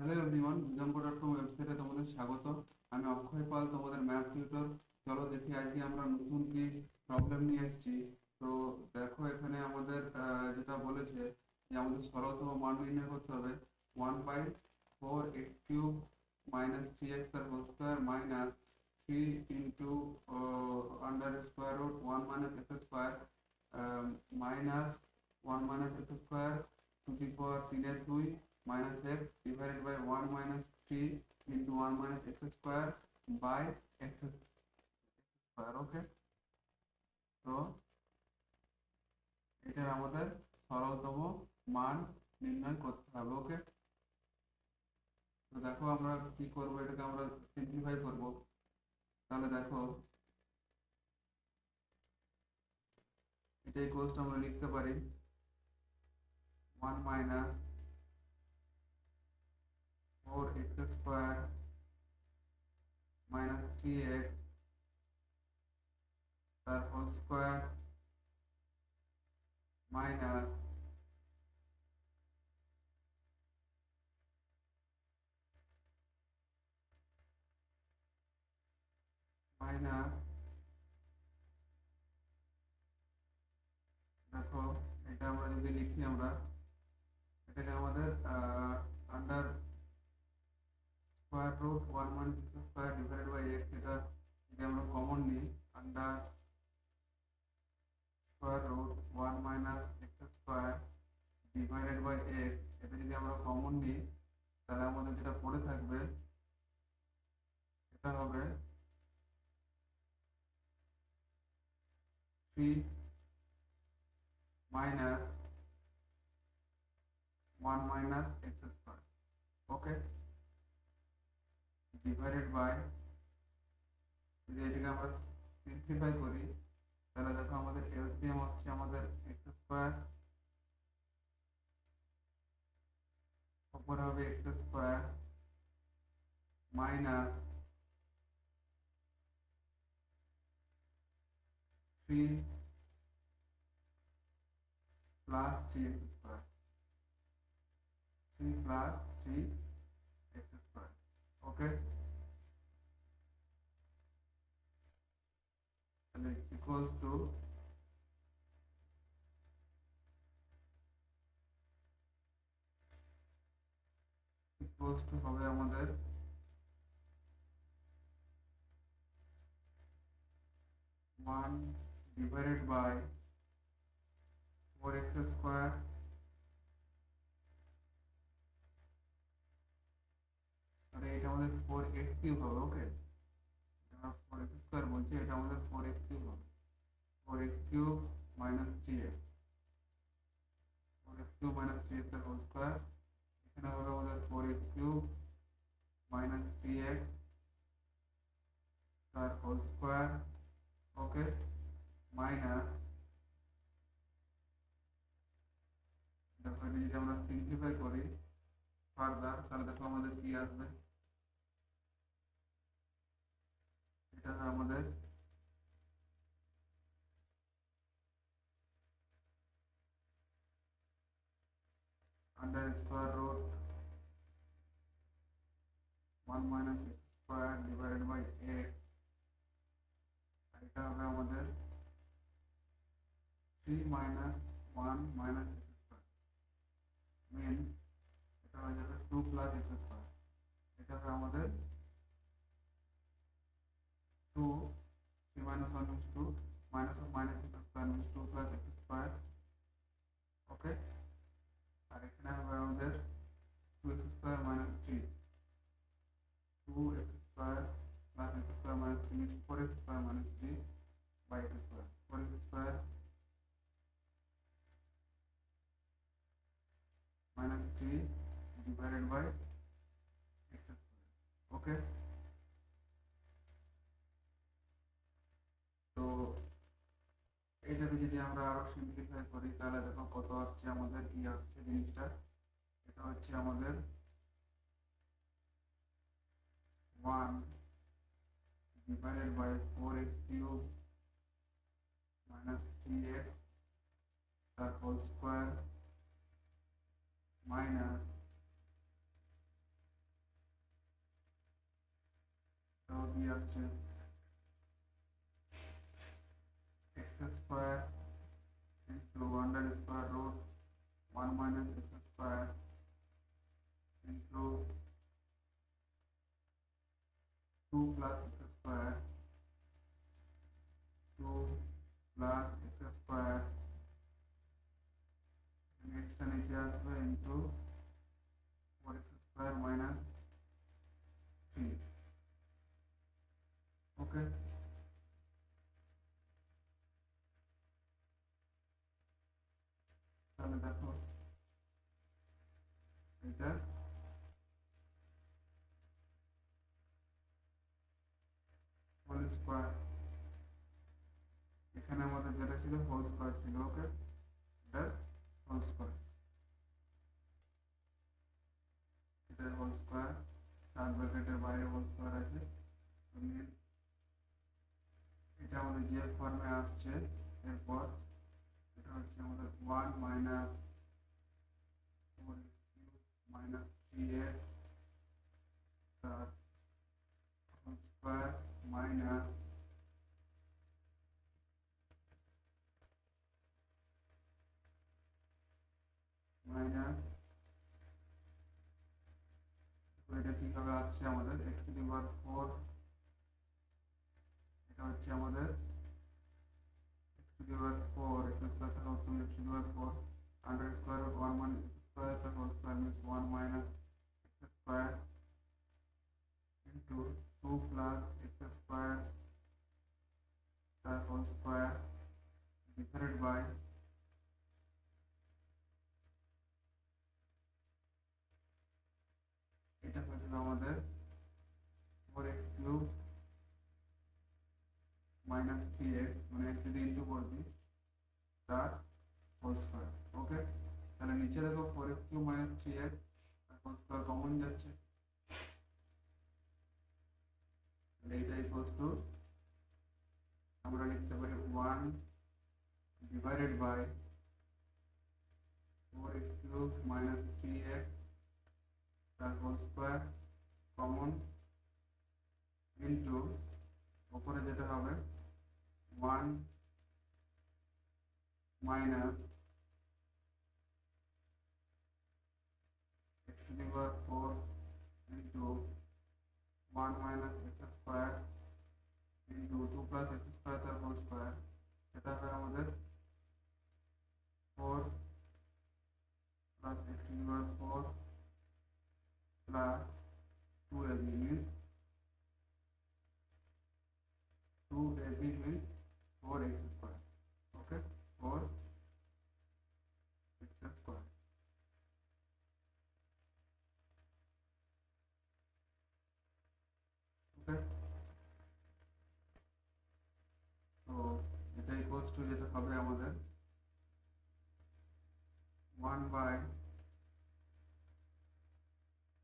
Hello everyone, বিজ্ঞানকো.com ওয়েবসাইটে তোমাদের স্বাগত। আমি অক্ষয় পাল, তোমাদের ম্যাথ টিউটর। চলো দেখি আজকে আমরা নতুন কি প্রবলেম নিয়ে এসেছি। তো দেখো এখানে আমাদের যেটা বলেছে যে আমাদের সরলতম মান নির্ণয় করতে হবে 1/4x³ মাইনাস 3x তার whole square minus 3 into under square root 1 minus x square minus 1 minus x square to the power 3/2 minus x divided by 1 minus 3 into 1 minus x square by x square. Okay, তো এটা আমাদের সরলতম মান নির্ণয় করতে হবে। ওকে, তো দেখো আমরা কি করব, এটাকে আমরা সিম্পলিফাই করব। তাহলে দেখো এটাই কোর্সটা আমরা লিখতে পারি 1 minus 4x square minus 3x তার হোল স্কোয়ার মাইনাস মাইনাস দেখো এটা আমরা যদি লিখি, আমরা এটাকে আমাদের under square root 1 minus x square divided by x, এটা যদি আমরা কমন নিই under square root 1 minus x square divided by x, এটা যদি আমরা কমন নিই তাহলে আমাদের যেটা পড়ে থাকবে এটা হবে 3 minus 1 minus x square. Okay, divided by, যদি এটাকে আমরা সিম্পলিফাই করি তাহলে দেখো আমাদের এলসিএম হচ্ছে আমাদের এক্স স্কোয়ার, উপরে হবে x square minus 3 plus 3x square, 3 plus 3x square. Okay, তাহলে ইকুয়ালস টু হবে আমাদের 1 ডিভাইডেড বাই 4x স্কোয়ার, তাহলে এটা আমাদের 4x³ হবে। ওকে, আমরা 4x স্কোয়ার বলছি, এটা আমাদের 4x³ হবে, 4x³ minus 3x, 4x³ minus 3x এর হোল স্কোয়ার, এখানে হবে আমাদের 4x³ মাইনাস 3x তার হোল স্কোয়ার। ওকে, মাইনাস, দেখো এটা যদি আমরা সিম্পলিফাই করি ফার্দার তাহলে দেখো আমাদের কি আসবে, এটা হবে আমাদের under square root 1 minus x square divided by x, এটা হবে আমাদের 3 minus 1 minus x square mean, এটা হয়ে যাবে 2 প্লাস এক্স স্কোয়ার, এটা হবে আমাদের 2, 3 minus 1 is 2, minus of minus x square means 2 plus x square. ওকে, আর এখানে হবে আমাদের 2x square minus 3, 2x square plus x square minus 3 means 4x square minus 3 by x square, 4x square minus 3 divided by x square. ওকে, তো এইটাকে যদি আমরা আরো simplify করি তাহলে দেখো কত আসছে আমাদের, কি আসছে জিনিসটা, এটা হচ্ছে আমাদের 1 divided by 4x³ minus 3x তার হোল স্কোয়ার মাইনাস কি আসছে x square into under square root 1 minus x square into 2 plus x square 2 plus x square নেক্সটটা নিচে আসবে ইনটু 4x স্কয়ার মাইনাস 3। ওকে, তাহলে দেখো এটা হোল স্কয়ার, এখানে আমাদের যেটা ছিল হোল স্কয়ার ছিল। ওকে, এটা হোল স্কয়ার, এটা হোল স্কয়ার, চার ব্র্যাকেটের বাইরে হোল স্কয়ার আছে। এটা আমাদের যে ফর্মে আসছে, এরপর এটা হচ্ছে আমাদের 1 মাইনাস 4 মাইনাস 3x তার হোল স্কয়ার মাইনাস মাইনাস এটা কিভাবে আসছে আমাদের x টু দি পাওয়ার 4, এটা হচ্ছে আমাদের x to the power 4 x square তার whole square x to the power 4 under square root 1 minus x square তার whole square means 1 minus x square into 2 plus x square তার whole square divided by এটা হয়েছিল আমাদের 4x cube minus 3x মানে x যদি into করবি তার whole square. ওকে, তাহলে নিচে দেখো 4x cube minus 3x তার হোল স্কয়ার কমন যাচ্ছে, তাহলে এটা ইকুয়ালস টু আমরা লিখতে পারি 1 divided by 4x cube minus 3x তার হোল স্কয়ার কমন ইনটু উপরে যেটা হবে 1 minus x to the power 4 into 1 minus x square into 2 plus x square তার হোল স্কয়ার, এটা হবে আমাদের 4 plus x to the power 4 plus 2ab means 2ab means 4x square. Okay, 4x square. Okay, so এটা equals to যেটা হবে আমাদের 1 by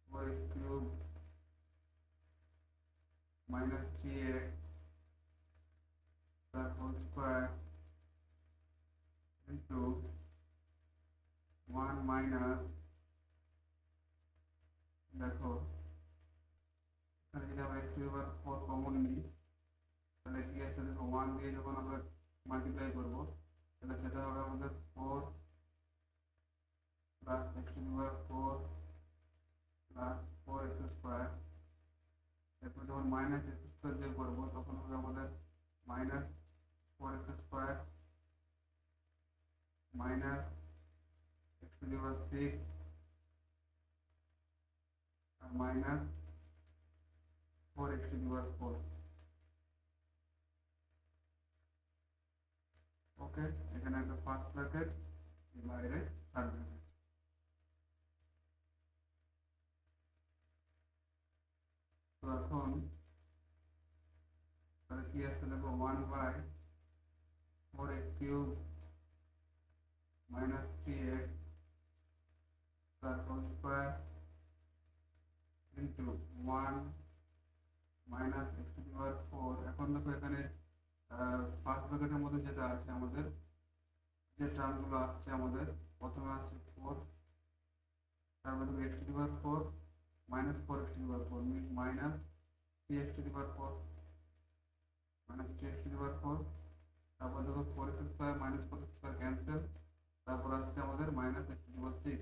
4x cube minus 3x the whole square into 1 minus দেখো এখানে যদি আমরা x to the power 4 common নিই তাহলে কি আছে দেখো 1 দিয়ে যখন আমরা মাল্টিপ্লাই করব তাহলে সেটা হবে আমাদের 4 plus x to the power 4 plus 4x square, এরপর যখন মাইনাস x স্কয়ার দিয়ে করব তখন হবে আমাদের minus 4x square minus x to the power 6 আর minus 4x to the power 4। Okay, এখানে একটা ফার্স্ট ব্র্যাকেট বাইরে থার্ড ব্র্যাকেট। তো এখন তাহলে কি আসছে দেখো 1 by 4x cube minus 3x তার whole square into 1 minus x to the power 4। এখন দেখো এখানে ফার্স্ট ব্র্যাকেটের মধ্যে যেটা আছে আমাদের যে টার্মগুলো আসছে আমাদের প্রথমে আসছে 4 তারপর দেখো x to the power 4 minus 4x to the power 4 means minus 3x to the power 4 minus 3x to the power 4, তারপর দেখো 4x square minus 4x square cancel, তারপর আসছে আমাদের minus x to the power 6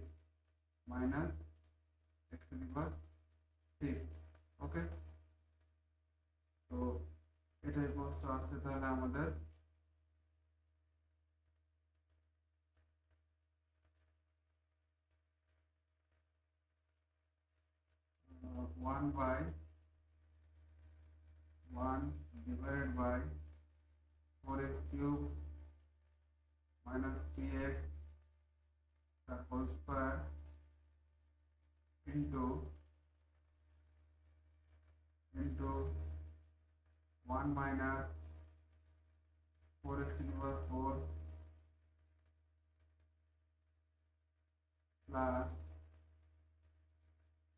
minus x to the power 6। ওকে, তো এটাই প্রশ্ন আসছে তাহলে আমাদের 1/1 divided by 4x cube minus 3x the whole square into 1 minus 4x to the power 4 plus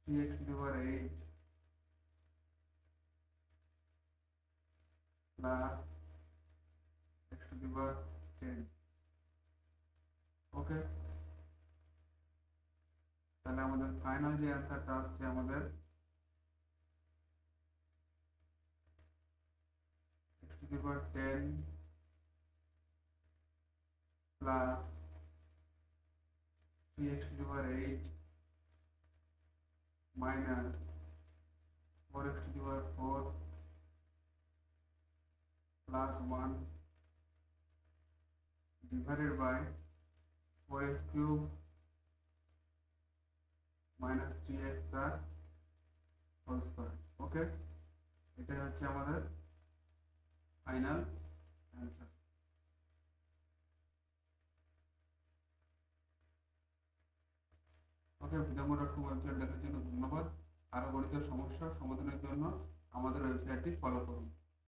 3x to the power 8 plus x to the power 10। ওকে, তাহলে আমাদের final যে অ্যান্সারটা আসছে আমাদের x to the power 10 plus 3x to the power 8 minus 4x to the power 4 plus 1 divided by 4x cube minus 3x plus whole square। ওকে, এটাই হচ্ছে আমাদের final answer. ওকে, বিদামূলক দেখার জন্য ধন্যবাদ। আরো গণিতের সমস্যা সমাধানের জন্য আমাদের ওয়েবসাইটটি ফলো করুন।